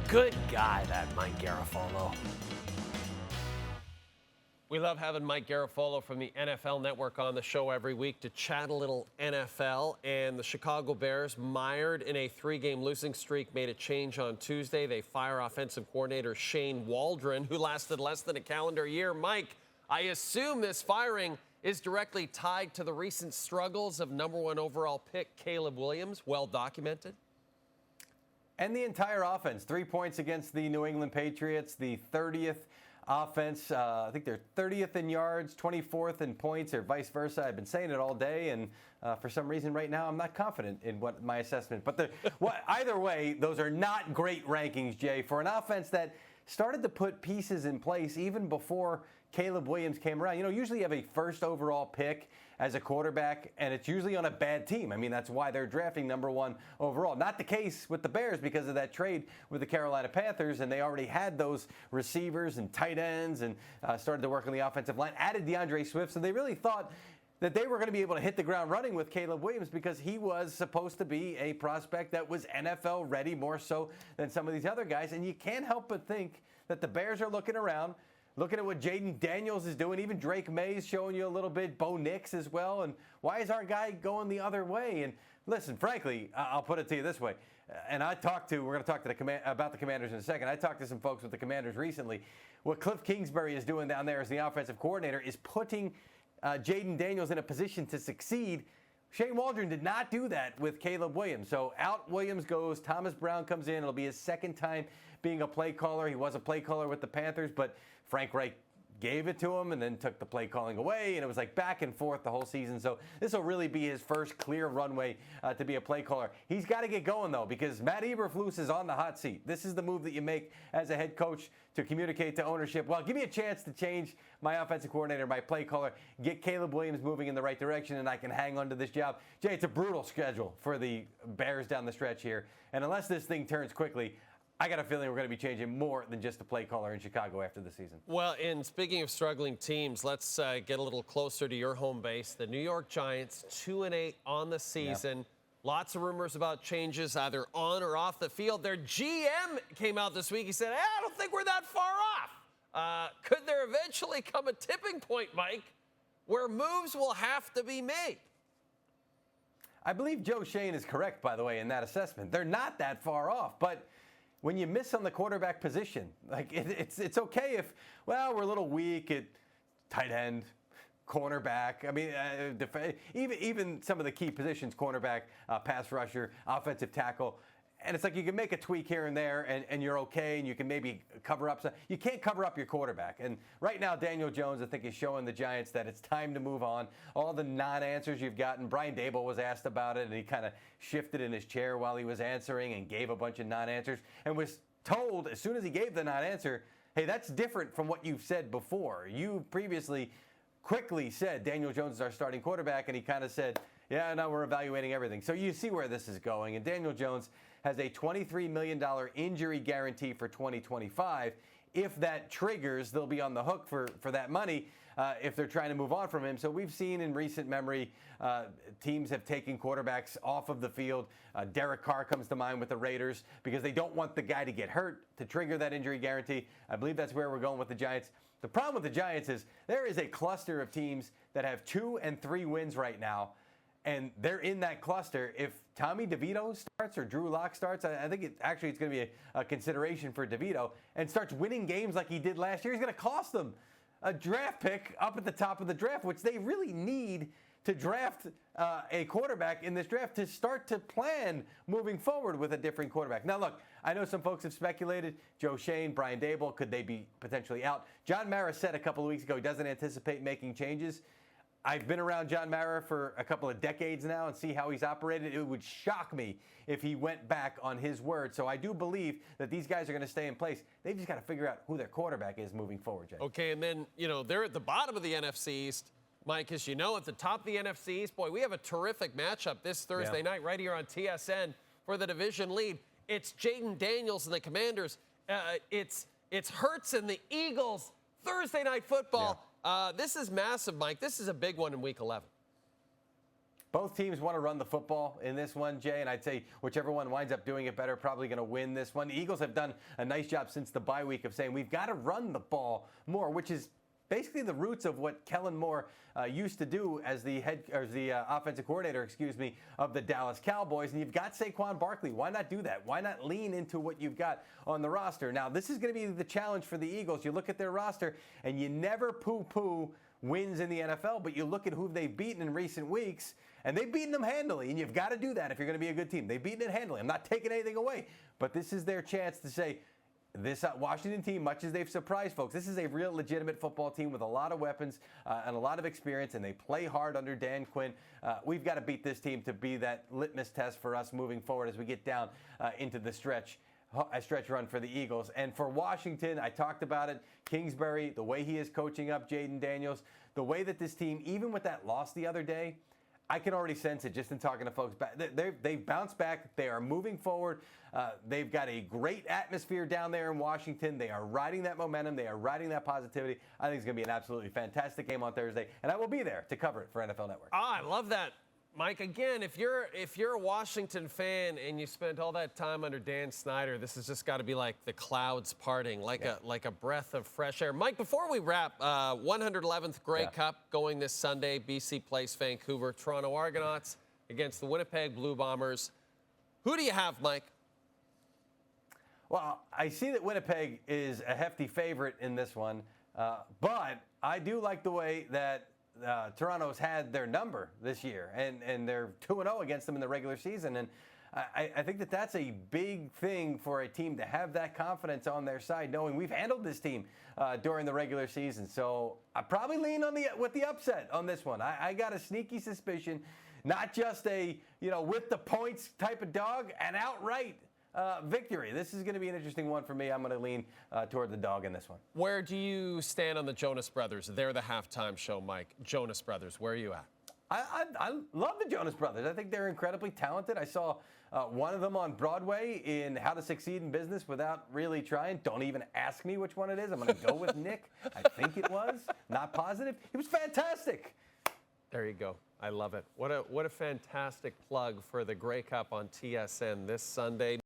Good guy, that Mike Garafolo. We love having Mike Garafolo from the NFL Network on the show every week to chat a little NFL. And the Chicago Bears, mired in a 3-game losing streak, made a change on Tuesday. They fire offensive coordinator Shane Waldron, who lasted less than a calendar year. Mike, I assume this firing is directly tied to the recent struggles of #1 overall pick Caleb Williams, well documented. And the entire offense, 3 points against the New England Patriots, the 30th offense. I think they're 30th in yards, 24th in points, or vice versa. I've been saying it all day, and for some reason right now I'm not confident in what my assessment. But either way, those are not great rankings, Jay, for an offense that started to put pieces in place even before Caleb Williams came around. You know, usually you have a first overall pick as a quarterback, and it's usually on a bad team. I mean, that's why they're drafting #1 overall. Not the case with the Bears because of that trade with the Carolina Panthers, and they already had those receivers and tight ends and started to work on the offensive line, added DeAndre Swift, so they really thought that they were going to be able to hit the ground running with Caleb Williams because he was supposed to be a prospect that was NFL ready more so than some of these other guys. And you can't help but think that the Bears are looking around, looking at what Jaden Daniels is doing. Even Drake May's showing you a little bit, Bo Nix as well. And why is our guy going the other way? And listen, frankly, I'll put it to you this way. And we're going to talk to about the Commanders in a second. I talked to some folks with the Commanders recently. What Cliff Kingsbury is doing down there as the offensive coordinator is putting Jaden Daniels in a position to succeed. Shane Waldron did not do that with Caleb Williams. So out Williams goes, Thomas Brown comes in. It'll be his second time being a play caller. He was a play caller with the Panthers, but Frank Reich gave it to him and then took the play calling away, and it was like back and forth the whole season. So this will really be his first clear runway to be a play caller. He's got to get going, though, because Matt Eberflus is on the hot seat. This is the move that you make as a head coach to communicate to ownership. Well, give me a chance to change my offensive coordinator, my play caller, get Caleb Williams moving in the right direction, and I can hang on to this job. Jay, it's a brutal schedule for the Bears down the stretch here, and unless this thing turns quickly, I got a feeling we're going to be changing more than just a play caller in Chicago after the season. Well, and speaking of struggling teams, let's get a little closer to your home base. The New York Giants, 2-8 on the season. Yep. Lots of rumors about changes either on or off the field. Their GM came out this week. He said, I don't think we're that far off. Could there eventually come a tipping point, Mike, where moves will have to be made? I believe Joe Shane is correct, by the way, in that assessment. They're not that far off, but when you miss on the quarterback position, like it's okay if, well, we're a little weak at tight end, cornerback. I mean, even some of the key positions, cornerback, pass rusher, offensive tackle. And it's like you can make a tweak here and there, and you're okay, and you can maybe cover up some. You can't cover up your quarterback. And right now, Daniel Jones, I think, is showing the Giants that it's time to move on. All the non-answers you've gotten. Brian Daboll was asked about it, and he kind of shifted in his chair while he was answering and gave a bunch of non-answers and was told as soon as he gave the non-answer, hey, that's different from what you've said before. You previously quickly said Daniel Jones is our starting quarterback, and he kind of said, yeah, no, we're evaluating everything. So you see where this is going. And Daniel Jones has a $23 million injury guarantee for 2025. If that triggers, they'll be on the hook for that money if they're trying to move on from him. So we've seen in recent memory teams have taken quarterbacks off of the field. Derek Carr comes to mind with the Raiders because they don't want the guy to get hurt to trigger that injury guarantee. I believe that's where we're going with the Giants. The problem with the Giants is there is a cluster of teams that have 2 and 3 wins right now. And they're in that cluster. If Tommy DeVito starts or Drew Lock starts, I think it's going to be a consideration for DeVito, and starts winning games like he did last year, he's going to cost them a draft pick up at the top of the draft, which they really need to draft a quarterback in this draft to start to plan moving forward with a different quarterback. Now, look, I know some folks have speculated, Joe Shane, Brian Daboll, could they be potentially out? John Mara said a couple of weeks ago he doesn't anticipate making changes. I've been around John Mara for a couple of decades now and see how he's operated. It would shock me if he went back on his word. So I do believe that these guys are going to stay in place. They've just got to figure out who their quarterback is moving forward, Jay. Okay, and then, they're at the bottom of the NFC East. Mike, as you know, at the top of the NFC East, boy, we have a terrific matchup this Thursday night right here on TSN for the division lead. It's Jaden Daniels and the Commanders. It's Hurts and the Eagles. Thursday night football. Yeah. This is massive, Mike. This is a big one in Week 11. Both teams want to run the football in this one, Jay, and I'd say whichever one winds up doing it better, probably going to win this one. The Eagles have done a nice job since the bye week of saying we've got to run the ball more, which is basically the roots of what Kellen Moore used to do as the offensive coordinator, of the Dallas Cowboys. And you've got Saquon Barkley. Why not do that? Why not lean into what you've got on the roster? Now, this is going to be the challenge for the Eagles. You look at their roster, and you never poo-poo wins in the NFL, but you look at who they've beaten in recent weeks, and they've beaten them handily, and you've got to do that if you're going to be a good team. They've beaten it handily. I'm not taking anything away, but this is their chance to say, this Washington team, much as they've surprised folks, this is a real legitimate football team with a lot of weapons and a lot of experience, and they play hard under Dan Quinn. We've got to beat this team to be that litmus test for us moving forward as we get down into the stretch run for the Eagles. And for Washington, I talked about it, Kingsbury, the way he is coaching up Jaden Daniels, the way that this team, even with that loss the other day, I can already sense it just in talking to folks. They've bounced back. They are moving forward. They've got a great atmosphere down there in Washington. They are riding that momentum. They are riding that positivity. I think it's going to be an absolutely fantastic game on Thursday, and I will be there to cover it for NFL Network. Oh, I love that. Mike, again, if you're a Washington fan and you spent all that time under Dan Snyder, this has just got to be like the clouds parting, like a breath of fresh air. Mike, before we wrap, 111th Grey Cup going this Sunday. BC plays Vancouver. Toronto Argonauts against the Winnipeg Blue Bombers. Who do you have, Mike? Well, I see that Winnipeg is a hefty favorite in this one, but I do like the way that Toronto's had their number this year, and they're 2-0 against them in the regular season. And I think that that's a big thing for a team to have that confidence on their side, knowing we've handled this team during the regular season. So I probably lean on with the upset on this one. I got a sneaky suspicion, not just a with the points type of dog, an outright victory. This is going to be an interesting one for me. I'm going to lean toward the dog in this one. Where do you stand on the Jonas Brothers? They're the halftime show, Mike. Jonas Brothers, where are you at? I love the Jonas Brothers. I think they're incredibly talented. I saw one of them on Broadway in How to Succeed in Business Without Really Trying. Don't even ask me which one it is. I'm going to go with Nick. I think it was. Not positive. It was fantastic. There you go. I love it. What a fantastic plug for the Grey Cup on TSN this Sunday.